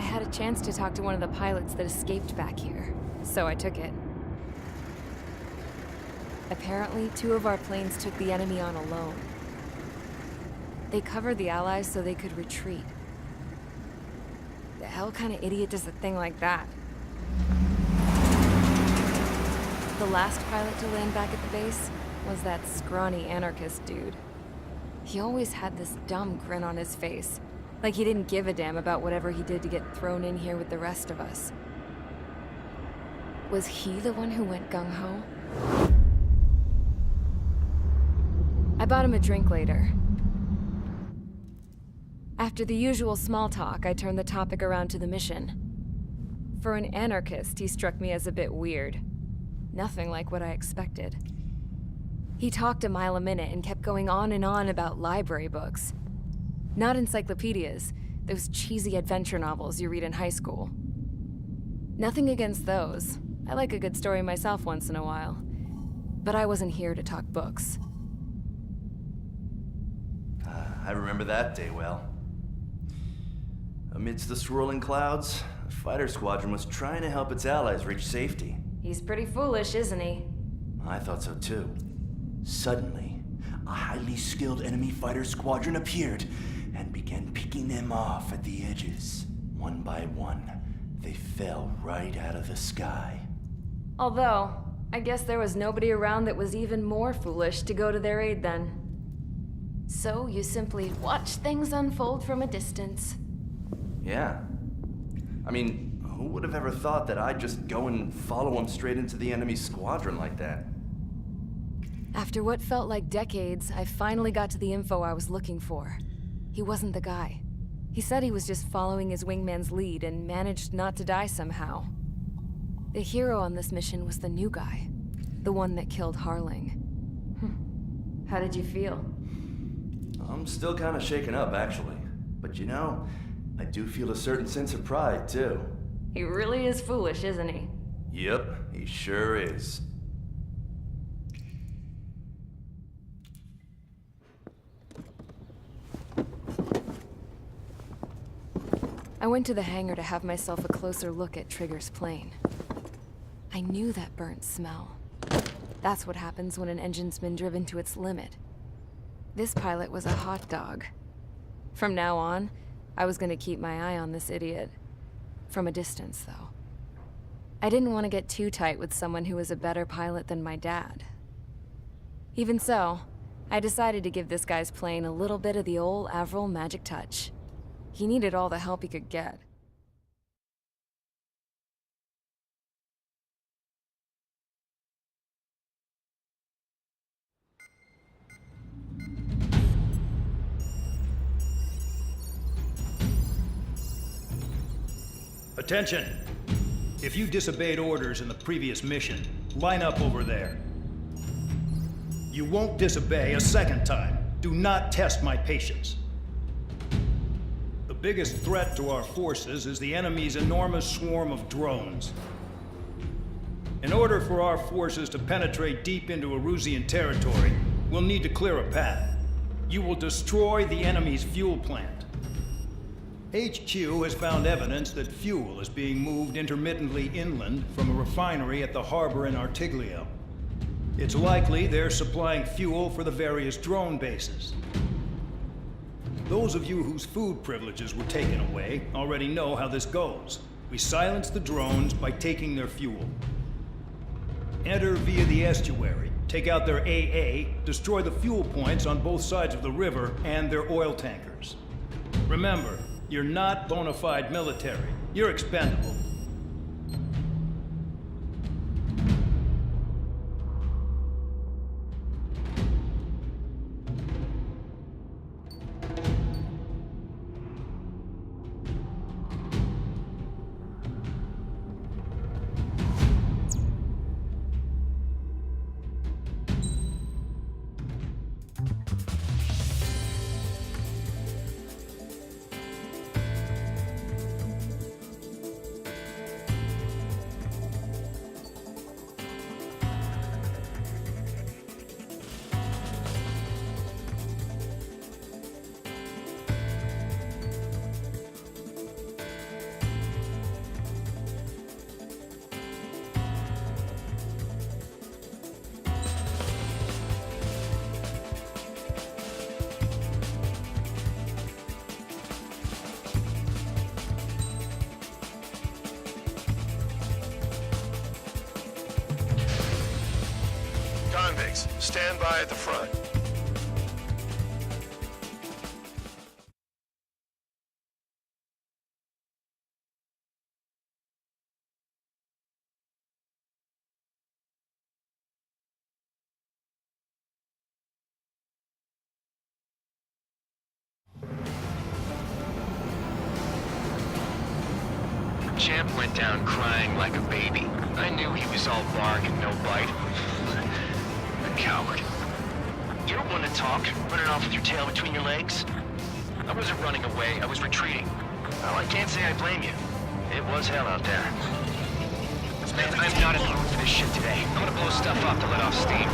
had a chance to talk to one of the pilots that escaped back here, so I took it. Apparently, 2 of our planes took the enemy on alone. They covered the Allies so they could retreat. The hell kind of idiot does a thing like that? The last pilot to land back at the base was that scrawny anarchist dude. He always had this dumb grin on his face, like he didn't give a damn about whatever he did to get thrown in here with the rest of us. Was he the one who went gung-ho? I bought him a drink later. After the usual small talk, I turned the topic around to the mission. For an anarchist, he struck me as a bit weird. Nothing like what I expected. He talked a mile a minute and kept going on and on about library books. Not encyclopedias, those cheesy adventure novels you read in high school. Nothing against those. I like a good story myself once in a while. But I wasn't here to talk books. I remember that day well. Amidst the swirling clouds, a fighter squadron was trying to help its allies reach safety. He's pretty foolish, isn't he? I thought so too. Suddenly, a highly skilled enemy fighter squadron appeared and began picking them off at the edges. One by one, they fell right out of the sky. Although, I guess there was nobody around that was even more foolish to go to their aid then. So you simply watch things unfold from a distance. Yeah. I mean, who would have ever thought that I'd just go and follow him straight into the enemy squadron like that? After what felt like decades, I finally got to the info I was looking for. He wasn't the guy. He said he was just following his wingman's lead and managed not to die somehow. The hero on this mission was the new guy. The one that killed Harling. How did you feel? I'm still kind of shaken up, actually. But you know, I do feel a certain sense of pride, too. He really is foolish, isn't he? Yep, he sure is. I went to the hangar to have myself a closer look at Trigger's plane. I knew that burnt smell. That's what happens when an engine's been driven to its limit. This pilot was a hot dog. From now on, I was gonna keep my eye on this idiot. From a distance, though. I didn't want to get too tight with someone who was a better pilot than my dad. Even so, I decided to give this guy's plane a little bit of the old Avril magic touch. He needed all the help he could get. Attention! If you disobeyed orders in the previous mission, line up over there. You won't disobey a second time. Do not test my patience. The biggest threat to our forces is the enemy's enormous swarm of drones. In order for our forces to penetrate deep into Erusian territory, we'll need to clear a path. You will destroy the enemy's fuel plant. HQ has found evidence that fuel is being moved intermittently inland from a refinery at the harbor in Artiglio. It's likely they're supplying fuel for the various drone bases. Those of you whose food privileges were taken away already know how this goes. We silence the drones by taking their fuel. Enter via the estuary, take out their AA, destroy the fuel points on both sides of the river and their oil tankers. Remember, you're not bona fide military. You're expendable. Thanks. Stand by at the front. Champ went down crying like a baby. I knew he was all bark and no bite. A coward. You don't want to talk, running off with your tail between your legs? I wasn't running away, I was retreating. Well, I can't say I blame you. It was hell out there. Man, I'm not in the mood for this shit today. I'm gonna blow stuff up to let off steam. I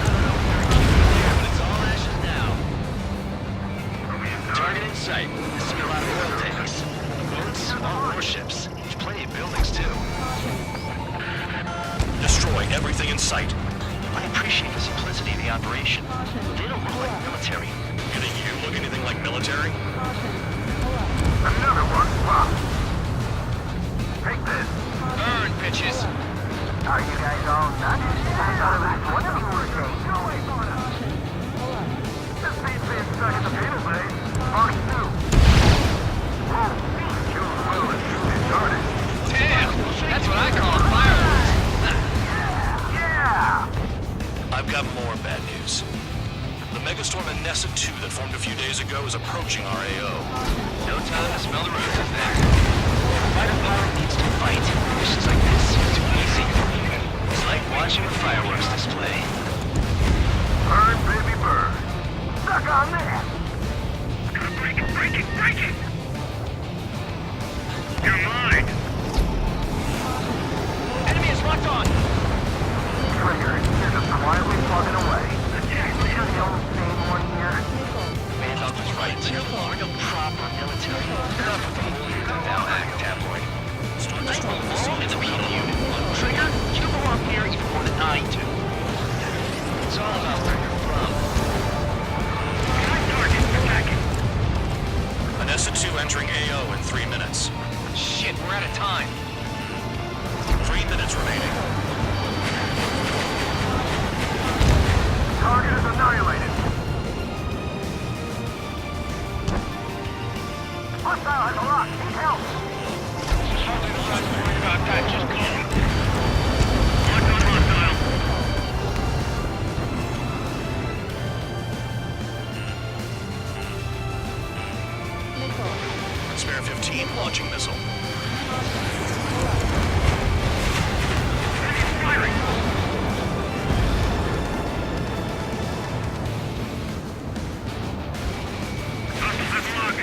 don't know if they're keeping here, but it's all ashes now. Target in sight. This will be a lot of oil tanks. Boats, all warships. There's plenty of buildings, too. Destroy everything in sight. I appreciate the simplicity of the operation. They don't look like military. Do you look anything like military? Another one. Pop. Take this. Burn, bitches! Are you guys all nuts? I thought it was one of you were gay. This beat's being stuck in the penal bay. Mark 2. Whoa. Well, it's started. Damn! That's what I call fireworks! Yeah! I've got more bad news. The megastorm Nessa 2 that formed a few days ago is approaching our AO. No time to smell the roses then. Fighter pilot needs to fight. Missions like this are too easy. It's like watching a fireworks display. Burn, baby, burn. Suck on that! Break it, break it, break it! You're mine! Enemy is locked on! Trigger, you're just quietly plugging away. You're the only sane one here. Man, I was right. We're no proper military. Enough of the now act, tabloid. I belong in the penal unit. Trigger, you belong here even more than I do. It's all about where you're from. Target, attacking. Nessa 2 entering AO in 3 minutes. Shit, we're out of time. 3 minutes remaining. Target is annihilated. Hostile has a lock. Need help. Just go. Locked on hostile. Spare 15 launching missile. Firing. Hostile has a lock.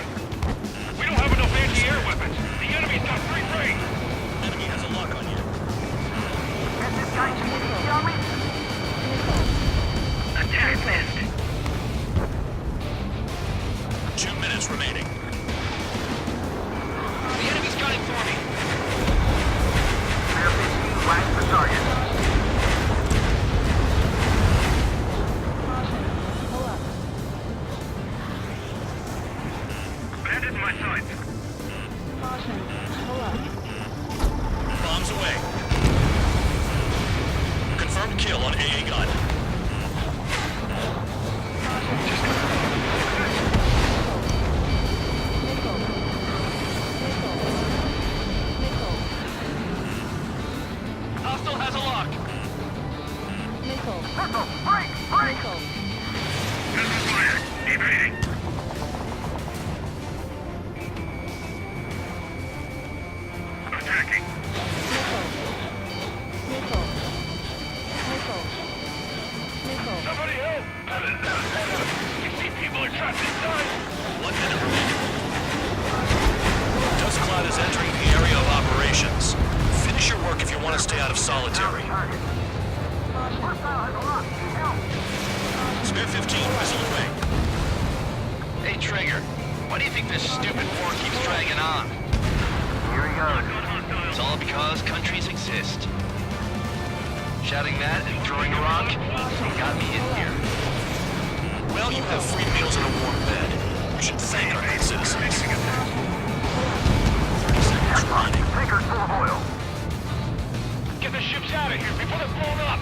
We don't have enough anti-air weapons. The enemy's got free reign. Enemy has a lock on you. Is this guy cheating on me? Attack missed. 2 minutes remaining. The enemy's gunning for me. Spare 15 whacks the target. Bandit in my sights. Bombs away. Confirmed kill on AA gun. Hostile has a lock. Missile, break, break! Missile fired. Evading. Attacking. Somebody help! You see people are trapped inside! 1 minute remaining. Dust cloud is entering the area of operations. Finish your work if you want to stay out of solitary. Spare 15 missile away. Hey, Trigger. Why do you think this stupid war keeps dragging on? Here we go. It's all because countries exist. Shouting that and throwing a rock got me in here. Well, you have free meals and a warm bed. You should thank our good citizens. 30 seconds remaining. Tanker's full of oil. Get the ships out of here before they're blown up!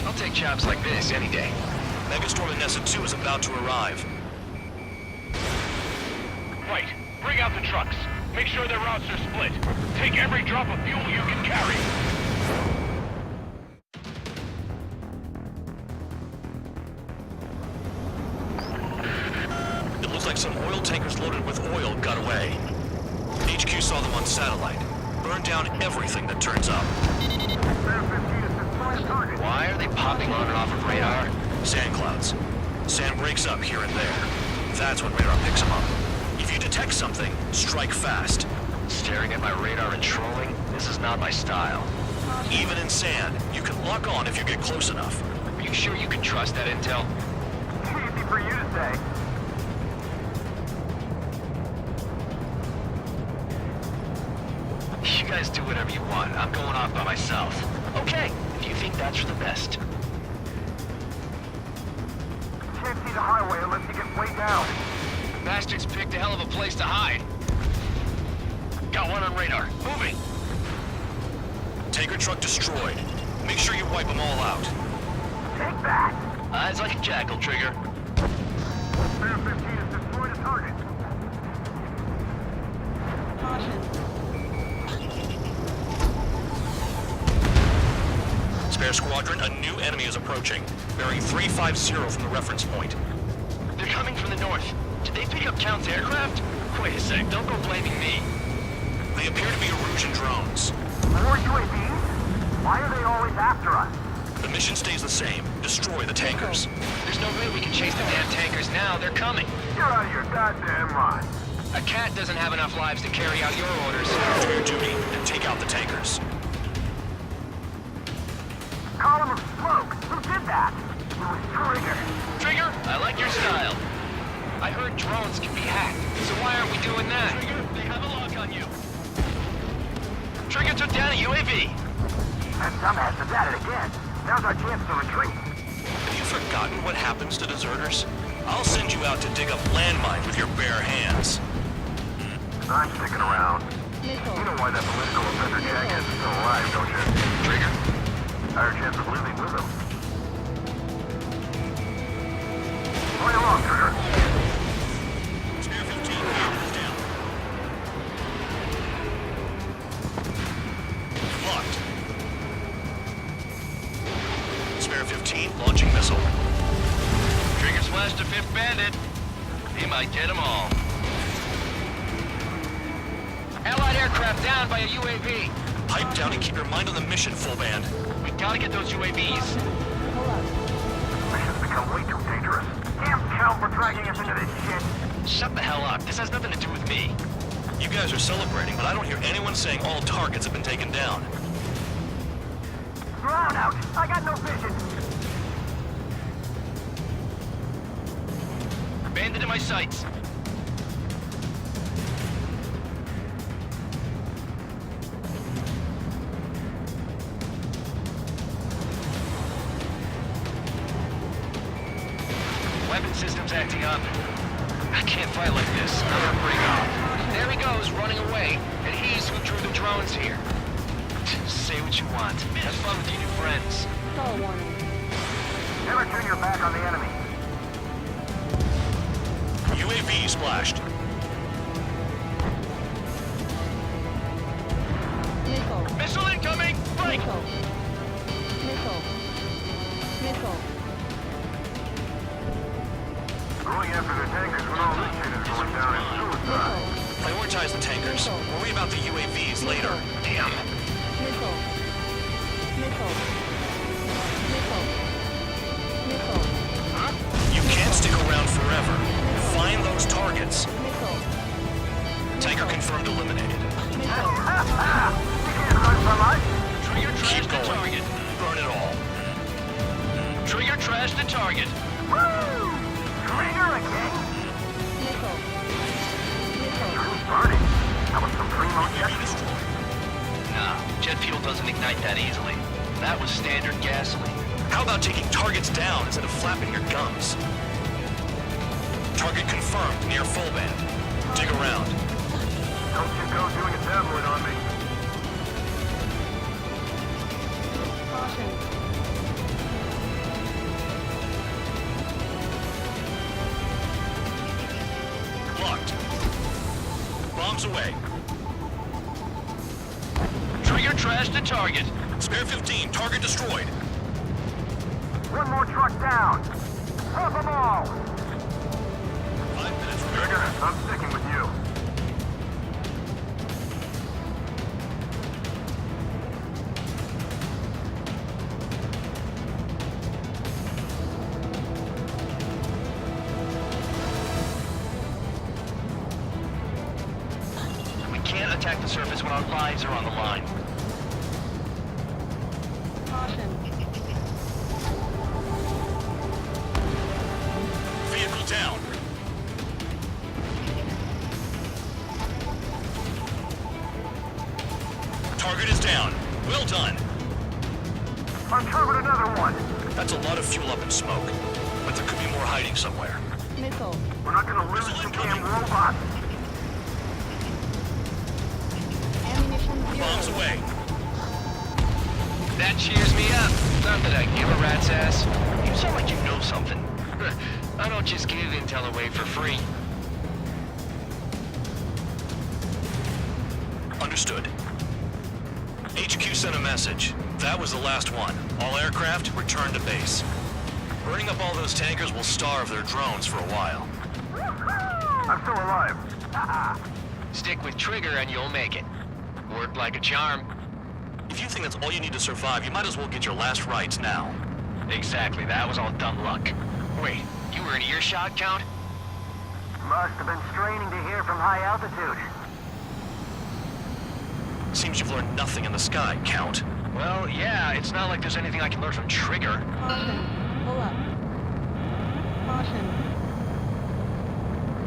I'll take jobs like this any day. Megastorm Nessa 2 is about to arrive. Right. Bring out the trucks. Make sure their routes are split. Take every drop of fuel you can carry. It looks like some oil tankers loaded with oil got away. HQ saw them on satellite. Burned down everything that turns up. Why are they popping on and off of radar? Sand clouds. Sand breaks up here and there. That's when radar picks them up. If you detect something, strike fast. Staring at my radar and trolling? This is not my style. Even in sand, you can lock on if you get close enough. Are you sure you can trust that intel? Easy for you to say. You guys do whatever you want. I'm going off by myself. Okay, if you think that's for the best. Can't see the highway unless you get way down. Bastards picked a hell of a place to hide. Got one on radar. Moving. Tanker truck destroyed. Make sure you wipe them all out. Take that. Eyes like a jackal, Trigger. Spare 15 has destroyed a target. Spare squadron, a new enemy is approaching. Bearing 350 from the reference point. They're coming from the north. Did they pick up Count's aircraft? Wait a sec, don't go blaming me. They appear to be Erusian drones. More UAVs? Why are they always after us? The mission stays the same. Destroy the tankers. There's no way we can chase the damn tankers now. They're coming. You're out of your goddamn mind. A cat doesn't have enough lives to carry out your orders. Do your duty and take out the tankers. Column of smoke. Who did that? It was Trigger. Trigger, I like your style. I heard drones can be hacked, so why aren't we doing that? Trigger, they have a lock on you. Trigger took down a UAV. And dumbass is at it again. Now's our chance to retreat. Have you forgotten what happens to deserters? I'll send you out to dig up landmines with your bare hands. I'm sticking around. You know why that political offender jackass is still alive, don't you? Trigger? Higher chance of living with him. Play along, Trigger. Spare 15 is down. Locked. Spare 15 launching missile. Trigger slashed a fifth bandit. He might get them all. Allied aircraft down by a UAV. Pipe down and keep your mind on the mission, full band. We gotta get those UAVs. Mission's become way too dangerous. Damn Count for dragging us into this shit. Shut the hell up. This has nothing to do with me. You guys are celebrating, but I don't hear anyone saying all targets have been taken down. Drown out. I got no vision. Bandit in my sights. Weapon system's acting up. I can't fight like this. I'm gonna break off. There he goes, running away. And he's who drew the drones here. Say what you want. Have fun with your new friends. Never turn your back on the enemy. UAV splashed. Missile incoming! Break! Going after the tankers when all this shit is going down is suicide. Prioritize the tankers. Worry about the UAVs later. Damn. You can't stick around forever. Find those targets. Tanker confirmed eliminated. You can't run from us. Trigger Keep trashed the going. target. Burn it all. Trigger trashed the target. Woo! Trigger again. Who's burning? That was some primo jet fuel. Nah, jet fuel doesn't ignite that easily. That was standard gasoline. How about taking targets down instead of flapping your gums? Target confirmed near full band. Dig around. Don't you go doing a tabloid on me. Bombs away. Trigger trashed the target. Spare 15, target destroyed. One more truck down. Drop them all. 5 minutes Trigger, remaining. I'm sticking with you. We can't attack the surface when our lives are on the line. Vehicle down. Target is down. Well done. Uncovered another one. That's a lot of fuel up in smoke. But there could be more hiding somewhere. Missile. We're not gonna lose Missile the damn incoming. robot. Ammunition zero. Bombs away. That cheers me up. Not that I give a rat's ass. You sound like you know something. I don't just give intel away for free. Understood. HQ sent a message. That was the last one. All aircraft, return to base. Burning up all those tankers will starve their drones for a while. I'm still alive. Stick with Trigger and you'll make it. Worked like a charm. If you think that's all you need to survive, you might as well get your last rites now. Exactly, that was all dumb luck. Wait, you were in earshot, Count? Must have been straining to hear from high altitude. Seems you've learned nothing in the sky, Count. Well, yeah, it's not like there's anything I can learn from Trigger. Caution. Pull up. Caution.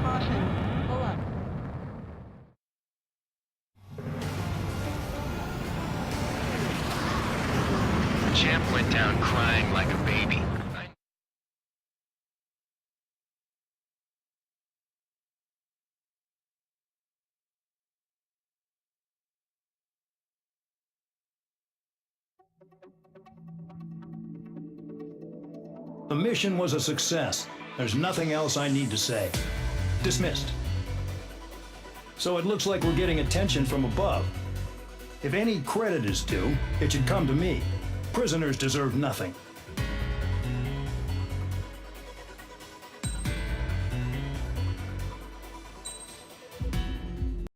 Caution. Pull up. The champ went down crying like a baby. The mission was a success. There's nothing else I need to say. Dismissed. So it looks like we're getting attention from above. If any credit is due, it should come to me. Prisoners deserve nothing.